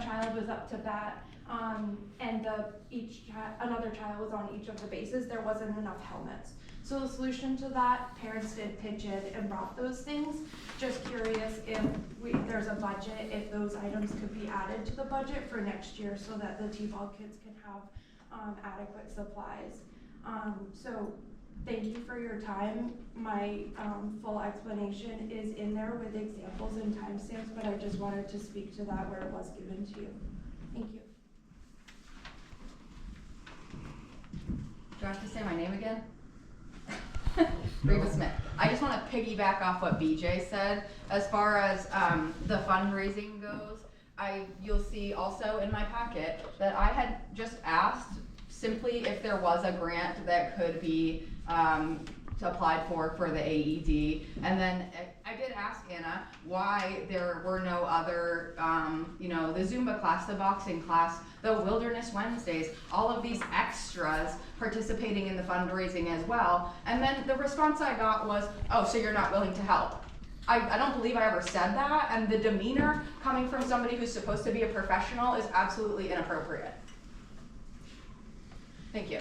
child was up to bat, and another child was on each of the bases, there wasn't enough helmets. So the solution to that, parents did pitch in and brought those things. Just curious if there's a budget, if those items could be added to the budget for next year so that the T-ball kids can have adequate supplies. So thank you for your time. My full explanation is in there with examples and timestamps, but I just wanted to speak to that where it was given to you. Thank you. Do I have to say my name again? Reba Smith. I just want to piggyback off what BJ said. As far as the fundraising goes, you'll see also in my packet that I had just asked simply if there was a grant that could be applied for the AED, and then I did ask Anna why there were no other, the Zumba class, the boxing class, the Wilderness Wednesdays, all of these extras participating in the fundraising as well. And then the response I got was, oh, so you're not willing to help. I don't believe I ever said that, and the demeanor coming from somebody who's supposed to be a professional is absolutely inappropriate. Thank you.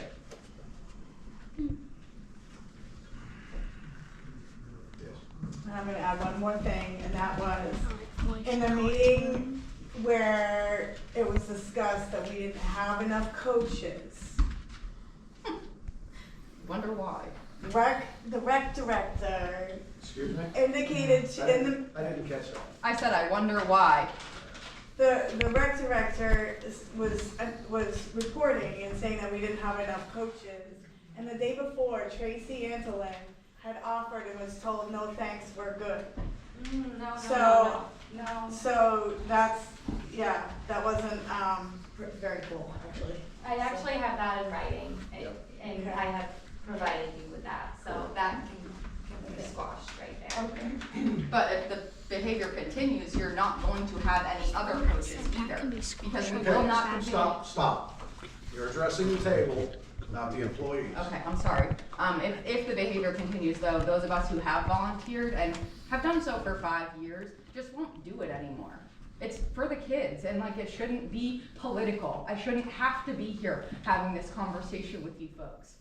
I'm going to add one more thing, and that was in the meeting where it was discussed that we didn't have enough coaches. Wonder why. The rec director Excuse me? indicated I didn't catch that. I said I wonder why. the rec director was reporting and saying that we didn't have enough coaches. And the day before, Tracy Antolin had offered and was told, no thanks, we're good. No. So that's, that wasn't very cool, actually. I actually have that in writing, and Okay. I have provided you with that, so that can be squashed right there. Okay. But if the behavior continues, you're not going to have any other coaches either, because we will not continue. Stop. You're addressing the table, not the employees. Okay, I'm sorry. If the behavior continues though, those of us who have volunteered and have done so for 5 years just won't do it anymore. It's for the kids, and like, it shouldn't be political. I shouldn't have to be here having this conversation with you folks.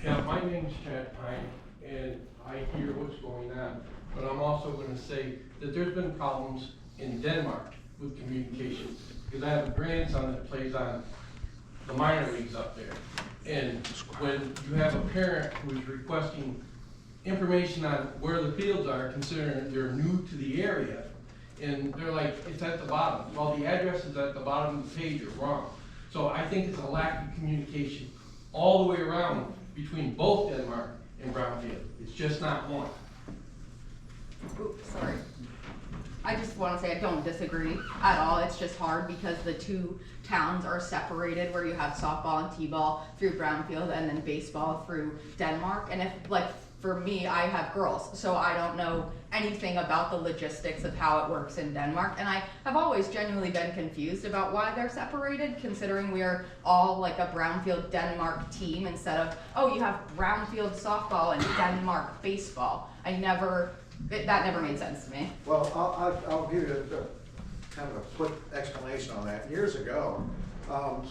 Yeah, my name's Chad Pine, and I hear what's going on, but I'm also gonna say that there's been problems in Denmark with communication, because I have a grandson that plays on the minor leagues up there. And when you have a parent who's requesting information on where the fields are, considering they're new to the area, and they're like, it's at the bottom. Well, the address is at the bottom of the page, you're wrong. So I think it's a lack of communication all the way around between both Denmark and Brownfield. It's just not one. Oops, sorry. I just want to say I don't disagree at all. It's just hard because the two towns are separated, where you have softball and t-ball through Brownfield and then baseball through Denmark. And if, like, for me, I have girls, so I don't know anything about the logistics of how it works in Denmark. And I have always genuinely been confused about why they're separated, considering we are all like a Brownfield Denmark team instead of, oh, you have Brownfield softball and Denmark baseball. That never made sense to me. Well, I'll give you kind of a quick explanation on that. Years ago,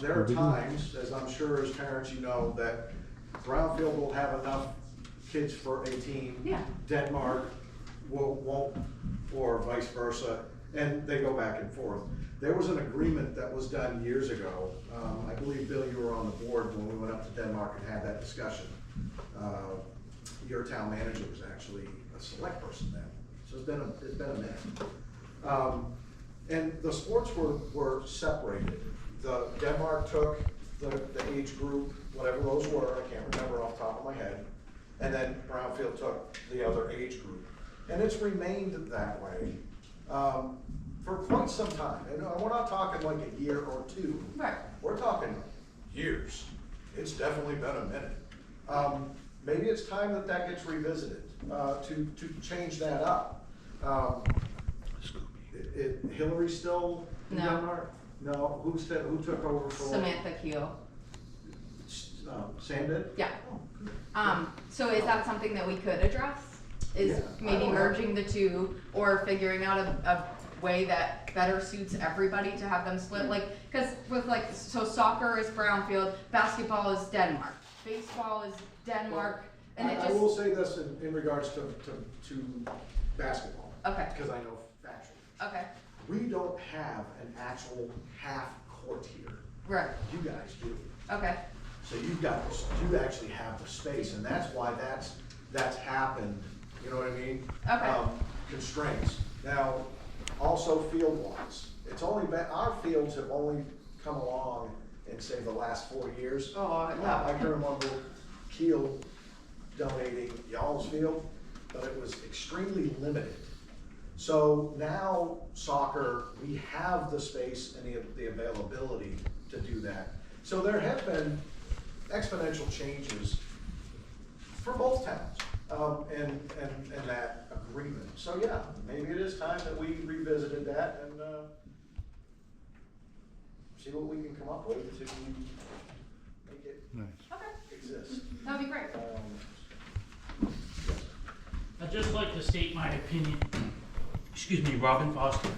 there are times, as I'm sure as parents you know, that Brownfield will have enough kids for a team. Yeah. Denmark won't, or vice versa, and they go back and forth. There was an agreement that was done years ago. I believe, Bill, you were on the board when we went up to Denmark and had that discussion. Your town manager was actually a select person then, so it's been a minute. And the sports were separated. The Denmark took the age group, whatever those were, I can't remember off the top of my head, and then Brownfield took the other age group. And it's remained that way for quite some time. And we're not talking like a year or two. Right. We're talking years. It's definitely been a minute. Maybe it's time that gets revisited to change that up. Hillary still in No. Denmark? No, who took over for? Samantha Keel. Sam did? Yeah. Oh, good. So is that something that we could address? Is Yeah, maybe I don't know. merging the two or figuring out a way that better suits everybody to have them split? Like, cause with like, so soccer is Brownfield, basketball is Denmark, baseball is Denmark, and it I just, will say this in regards to basketball, okay, because I know factually. okay, We don't have an actual half court here. right, You guys do. okay, So you actually have the space, and that's why that's happened, you know what I mean? okay, Constraints. Now, also field-wise, it's only been, our fields have only come along in, say, the last 4 years. oh, I can remember Keel donating y'all's field, but it was extremely limited. So now soccer, we have the space and the availability to do that. So there have been exponential changes for both towns, and that agreement. So yeah, maybe it is time that we revisited that and see what we can come up with to make it okay, exist. that'd be great. I'd just like to state my opinion, excuse me, Robin Foster.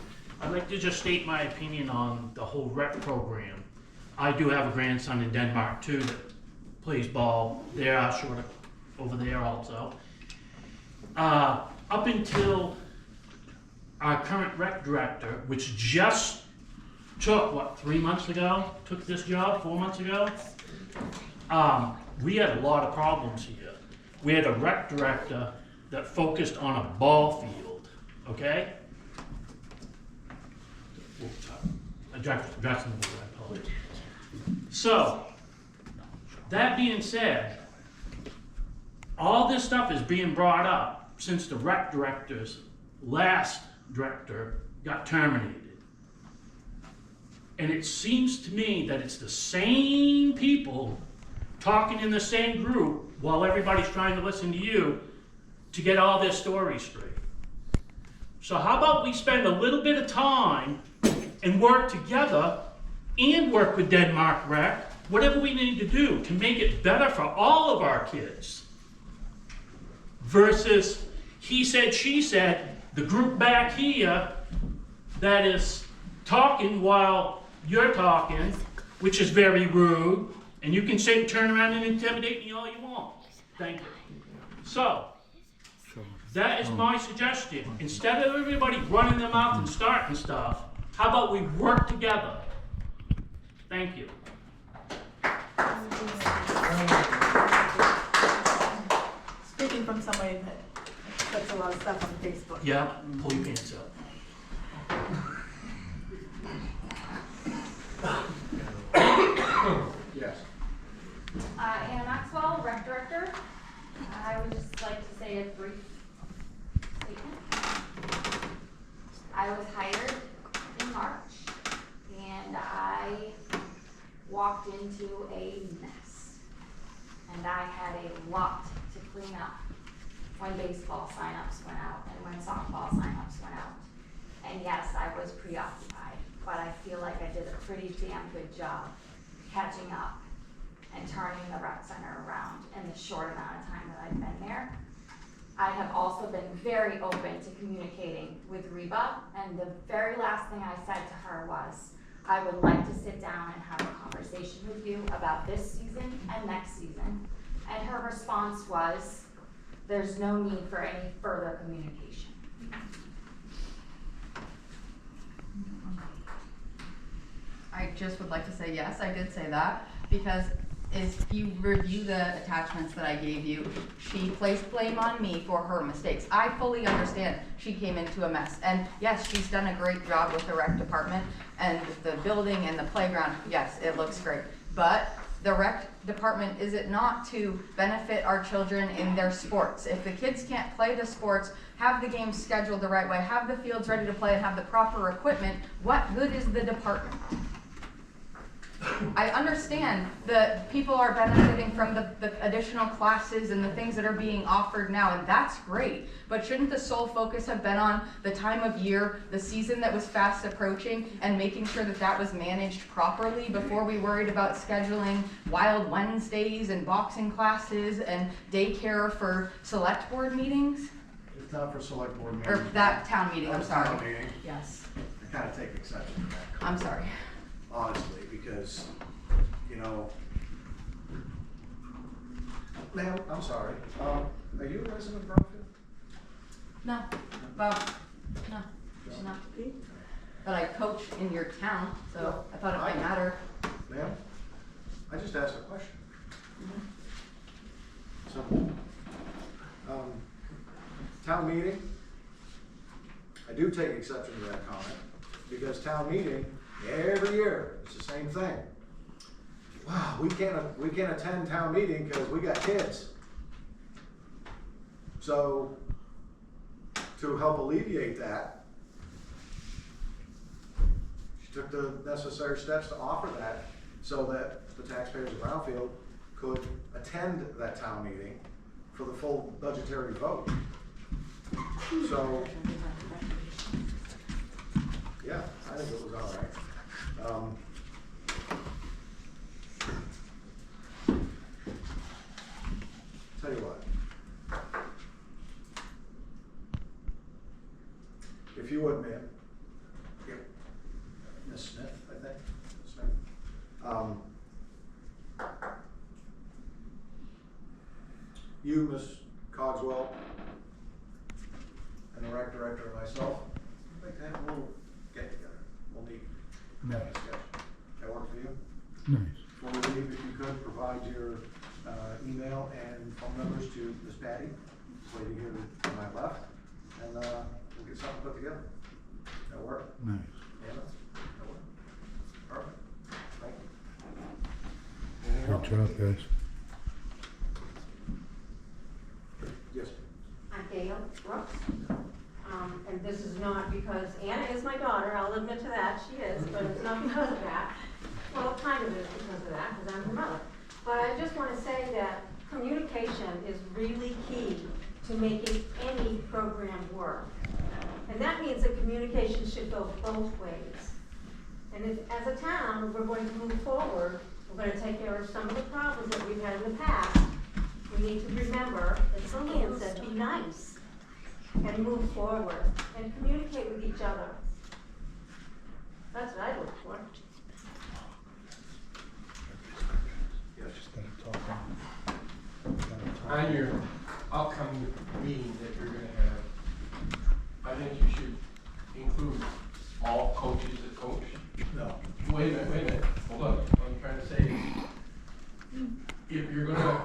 I'd like to just state my opinion on the whole rec program. I do have a grandson in Denmark too that plays ball there, sort of over there also. Up until our current rec director, which just took, 3 months ago, took this job, 4 months ago, we had a lot of problems here. We had a rec director that focused on a ball field, okay? Addressing the board, I apologize. So, that being said, all this stuff is being brought up since the rec director's last director got terminated. And it seems to me that it's the same people talking in the same group while everybody's trying to listen to you to get all their stories straight. So how about we spend a little bit of time and work together and work with Denmark Rec, whatever we need to do to make it better for all of our kids. Versus he said, she said, the group back here that is talking while you're talking, which is very rude, and you can say, turn around and intimidate me all you want. Thank you. So, that is my suggestion. Instead of everybody running their mouth and starting stuff, how about we work together? Thank you. Speaking from somebody that puts a lot of stuff on Facebook. Yeah, pull your pants up. Yes. Anna Maxwell, rec director. I would just like to say a brief statement. I was hired in March, and I walked into a mess. And I had a lot to clean up when baseball signups went out and when softball signups went out. And yes, I was preoccupied, but I feel like I did a pretty damn good job catching up and turning the rec center around in the short amount of time that I've been there. I have also been very open to communicating with Reba, and the very last thing I said to her was, I would like to sit down and have a conversation with you about this season and next season. And her response was, there's no need for any further communication. I just would like to say yes, I did say that, because if you review the attachments that I gave you, she placed blame on me for her mistakes. I fully understand she came into a mess, and yes, she's done a great job with the rec department and the building and the playground. Yes, it looks great, but the rec department, is it not to benefit our children in their sports? If the kids can't play the sports, have the games scheduled the right way, have the fields ready to play, and have the proper equipment, what good is the department? I understand that people are benefiting from the additional classes and the things that are being offered now, and that's great. But shouldn't the sole focus have been on the time of year, the season that was fast approaching, and making sure that that was managed properly before we worried about scheduling Wild Wednesdays and boxing classes and daycare for select board meetings? It's not for select board Or meetings. that town meeting, I'm sorry. Town meeting. Yes, I kind of take exception to that. I'm sorry. Honestly, because, you know, ma'am, I'm sorry, are you a resident of Brownfield? No, well, no, she's not. But I coach in your town, so I thought it might matter. Ma'am, I just asked a question. Mm-hmm. Simple. Town meeting, I do take exception to that comment, because town meeting, every year, it's the same thing. Wow, we can't attend town meeting because we got kids. So, to help alleviate that, she took the necessary steps to offer that so that the taxpayers of Brownfield could attend that town meeting for the full budgetary vote. So, yeah, I think it was all right. Tell you what. If you would, ma'am. Yep. Miss Smith, I think. Smith. You, Miss Cogswell, and the rec director and myself, I'd like to have a little get together. We'll meet. Nice. Discussion. That work for you? Nice. Before we leave, if you could provide your email and phone numbers to Miss Patty, this lady here to my left, and we'll get something put together. That'll work. Nice. Yeah, that'll work. Perfect. Thank you. Anything Good else? job, guys. Yes. I'm Gail Brooks, and this is not because Anna is my daughter, I'll admit to that, she is, but it's not because of that. Well, it kind of is because of that, because I'm her mother. But I just want to say that communication is really key to making any program work. And that means that communication should go both ways. And if, as a town, we're going to move forward, we're going to take care of some of the problems that we've had in the past. We need to remember that Sylvan said, be nice and move forward and communicate with each other. That's what I look for. Yes. On your upcoming meeting that you're gonna have, I think you should include all coaches that coach. No. Wait a minute, hold on, what I'm trying to say is, if you're gonna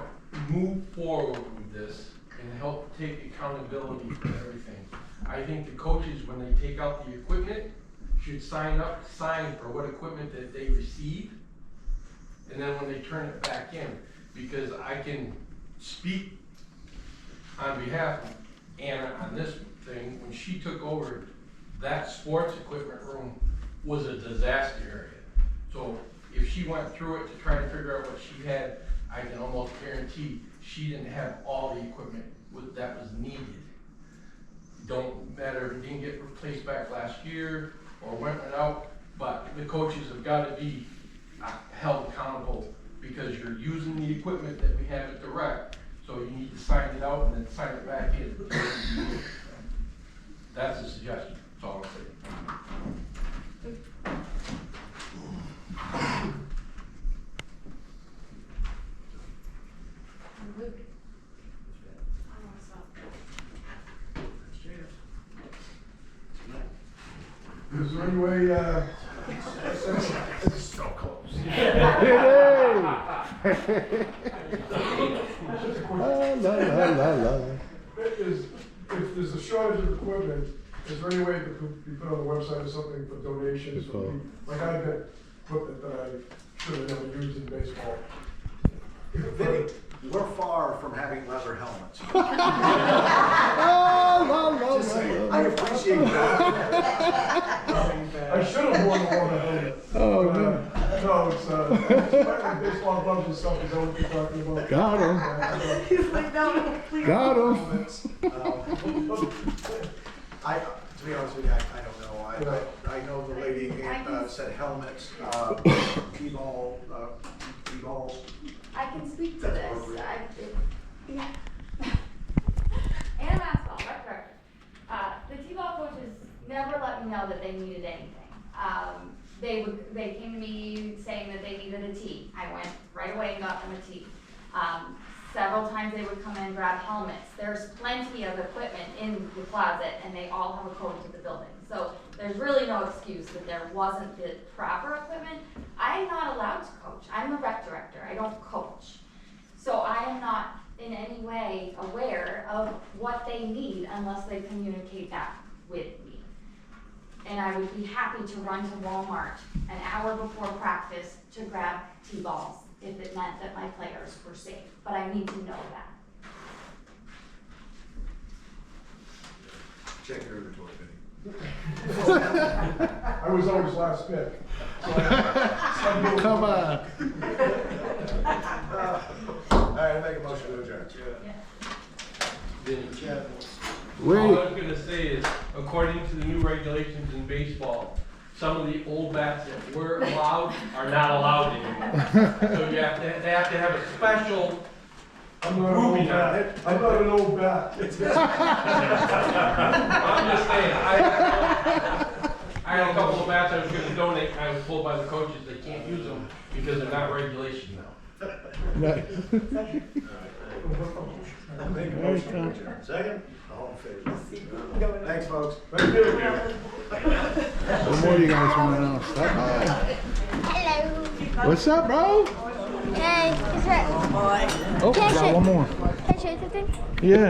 move forward with this and help take accountability for everything, I think the coaches, when they take out the equipment, should sign for what equipment that they receive, and then when they turn it back in, because I can speak on behalf of Anna on this thing. When she took over, that sports equipment room was a disaster area. So if she went through it to try to figure out what she had, I can almost guarantee she didn't have all the equipment that was needed. Don't matter if it didn't get replaced back last year or went out, but the coaches have got to be held accountable because you're using the equipment that we have at the rec, so you need to sign it out and then sign it back in. That's a suggestion, that's all I'm saying. Is there any way, It's so close. if there's a shortage of equipment, is there any way that could be put on the website or something for donations? Good call. Like I've got equipment that I should have never used in baseball. Vinny, we're far from having leather helmets. Just saying, I appreciate that. I should have worn the one helmet. Oh, But, man. no, it's, like baseball gloves and stuff, is that what you're talking about? Got him. He's like, no, please. Got him. I, to be honest with you, I don't know. I know the lady said helmets, T-balls. I can speak to this. And basketball, rec director. The T-ball coaches never let me know that they needed anything. They came to me saying that they needed a tee. I went right away and got them a tee. Several times they would come in and grab helmets. There's plenty of equipment in the closet and they all have a code to the building. So there's really no excuse that there wasn't the proper equipment. I am not allowed to coach. I'm the rec director. I don't coach. So I am not in any way aware of what they need unless they communicate that with me. And I would be happy to run to Walmart an hour before practice to grab T-balls if it meant that my players were safe, but I need to know that. Check your inventory, Vinny. I was always last pick. Come on. All right, I make a motion to adjourn. Vinny. All I Wait. was gonna say is, according to the new regulations in baseball, some of the old bats that were allowed are not allowed anymore. So they have to have a special, I'm not an old bat. I'm not an old bat. I'm just saying, I had a couple of bats I was gonna donate, I was told by the coaches they can't use them because they're not regulation now. Right. Make a motion to adjourn. Second? All in favor? Thanks, folks. Thank you. What more do you guys want to know? Stop by. Hello. What's up, bro? Hey, is that, Oh, Can I got say- one more. can I say something? Yeah.